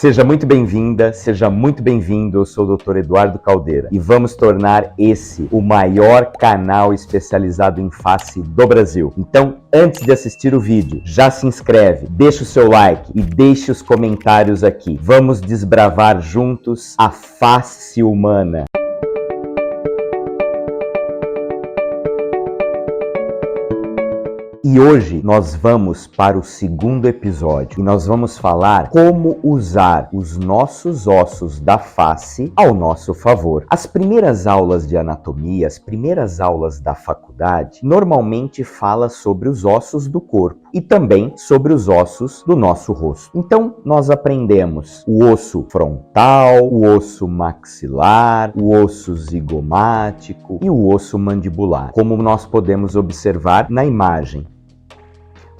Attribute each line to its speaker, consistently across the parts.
Speaker 1: Seja muito bem-vinda, seja muito bem-vindo. Eu sou o Dr. Eduardo Caldeira e vamos tornar esse o maior canal especializado em face do Brasil. Então, antes de assistir o vídeo, já se inscreve, deixa o seu like e deixe os comentários aqui. Vamos desbravar juntos a face humana. E hoje nós vamos para o segundo episódio e nós vamos falar como usar os nossos ossos da face ao nosso favor. As primeiras aulas de anatomia, as primeiras aulas da faculdade, normalmente fala sobre os ossos do corpo e também sobre os ossos do nosso rosto. Então nós aprendemos o osso frontal, o osso maxilar, o osso zigomático e o osso mandibular, como nós podemos observar na imagem.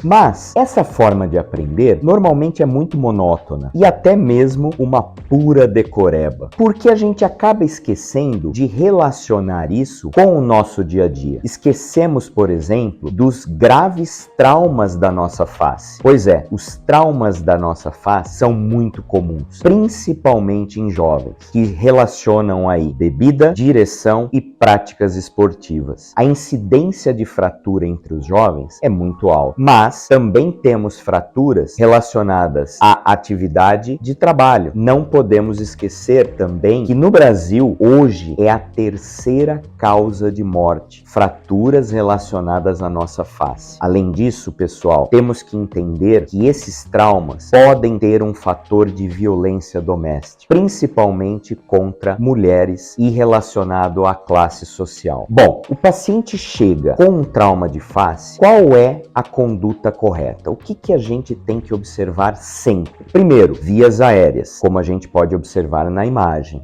Speaker 1: Mas essa forma de aprender normalmente é muito monótona e até mesmo uma pura decoreba, porque a gente acaba esquecendo de relacionar isso com o nosso dia a dia. Esquecemos, por exemplo, dos graves traumas da nossa face. Pois é, os traumas da nossa face são muito comuns, principalmente em jovens, que relacionam aí bebida, direção e práticas esportivas. A incidência de fratura entre os jovens é muito alta, mas também temos fraturas relacionadas à atividade de trabalho. Não podemos esquecer também que no Brasil, hoje, é a terceira causa de morte, fraturas relacionadas à nossa face. Além disso, pessoal, temos que entender que esses traumas podem ter um fator de violência doméstica, principalmente contra mulheres e relacionado à classe social. Bom, o paciente chega com um trauma de face, qual é a conduta correta? O que a gente tem que observar sempre? Primeiro, vias aéreas, como a gente pode observar na imagem.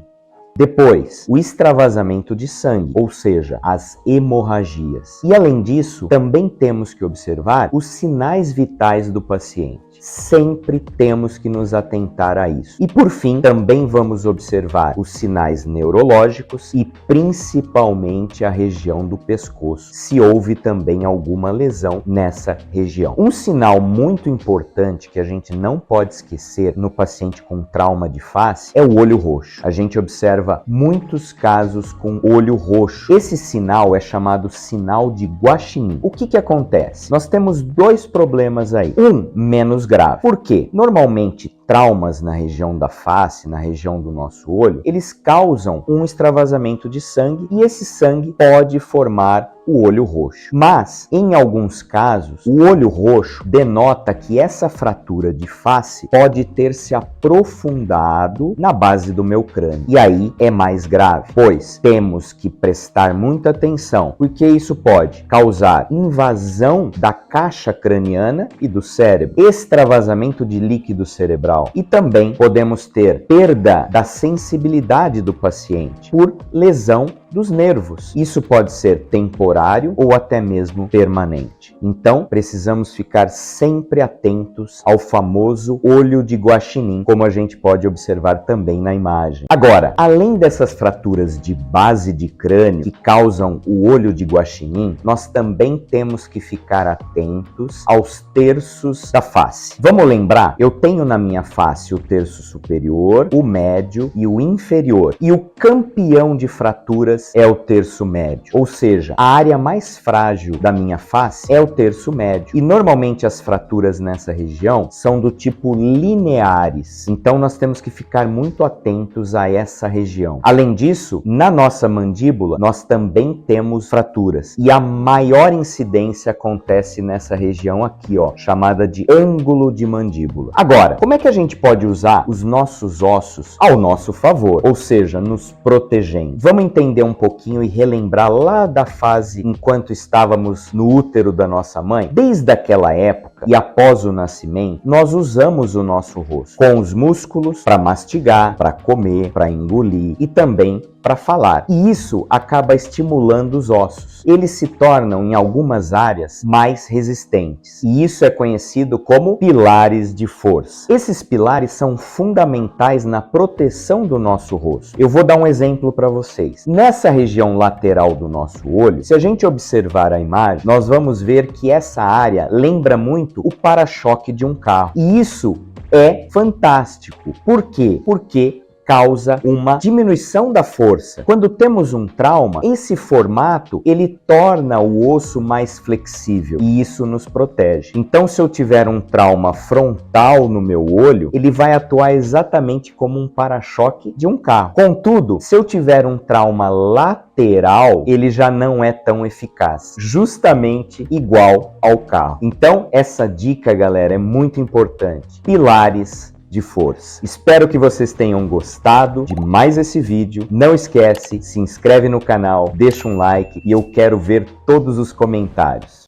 Speaker 1: Depois, o extravasamento de sangue, ou seja, as hemorragias. E além disso, também temos que observar os sinais vitais do paciente. Sempre temos que nos atentar a isso. E por fim, também vamos observar os sinais neurológicos e principalmente a região do pescoço, se houve também alguma lesão nessa região. Um sinal muito importante que a gente não pode esquecer no paciente com trauma de face é o olho roxo. A gente observa muitos casos com olho roxo. Esse sinal é chamado sinal de Guaxinim. O que acontece? Nós temos dois problemas aí. Um menos grave. Por quê? Normalmente, traumas na região da face, na região do nosso olho, eles causam um extravasamento de sangue e esse sangue pode formar o olho roxo. Mas, em alguns casos, o olho roxo denota que essa fratura de face pode ter se aprofundado na base do meu crânio. E aí é mais grave, pois temos que prestar muita atenção, porque isso pode causar invasão da caixa craniana e do cérebro, extravasamento de líquido cerebral e também podemos ter perda da sensibilidade do paciente por lesão dos nervos. Isso pode ser temporário ou até mesmo permanente. Então, precisamos ficar sempre atentos ao famoso olho de Guaxinim, como a gente pode observar também na imagem. Agora, além dessas fraturas de base de crânio que causam o olho de Guaxinim, nós também temos que ficar atentos aos terços da face. Vamos lembrar? Eu tenho na minha face o terço superior, o médio e o inferior. E o campeão de fraturas é o terço médio, ou seja, a área mais frágil da minha face é o terço médio. E normalmente as fraturas nessa região são do tipo lineares, então nós temos que ficar muito atentos a essa região. Além disso, na nossa mandíbula nós também temos fraturas e a maior incidência acontece nessa região aqui, ó, chamada de ângulo de mandíbula. Agora, como é que a gente pode usar os nossos ossos ao nosso favor, ou seja, nos protegendo? Vamos entender um pouquinho e relembrar lá da fase enquanto estávamos no útero da nossa mãe. Desde aquela época e após o nascimento, nós usamos o nosso rosto com os músculos para mastigar, para comer, para engolir e também para falar. E isso acaba estimulando os ossos. Eles se tornam, em algumas áreas, mais resistentes. E isso é conhecido como pilares de força. Esses pilares são fundamentais na proteção do nosso rosto. Eu vou dar um exemplo para vocês. Nessa região lateral do nosso olho, se a gente observar a imagem, nós vamos ver que essa área lembra muito o para-choque de um carro. E isso é fantástico. Por quê? Porque causa uma diminuição da força. Quando temos um trauma, esse formato ele torna o osso mais flexível e isso nos protege. Então, se eu tiver um trauma frontal no meu olho, ele vai atuar exatamente como um para-choque de um carro. Contudo, se eu tiver um trauma lateral, ele já não é tão eficaz, justamente igual ao carro. Então, essa dica, galera, é muito importante. Pilares de força. Espero que vocês tenham gostado de mais esse vídeo. Não esquece, se inscreve no canal, deixa um like e eu quero ver todos os comentários.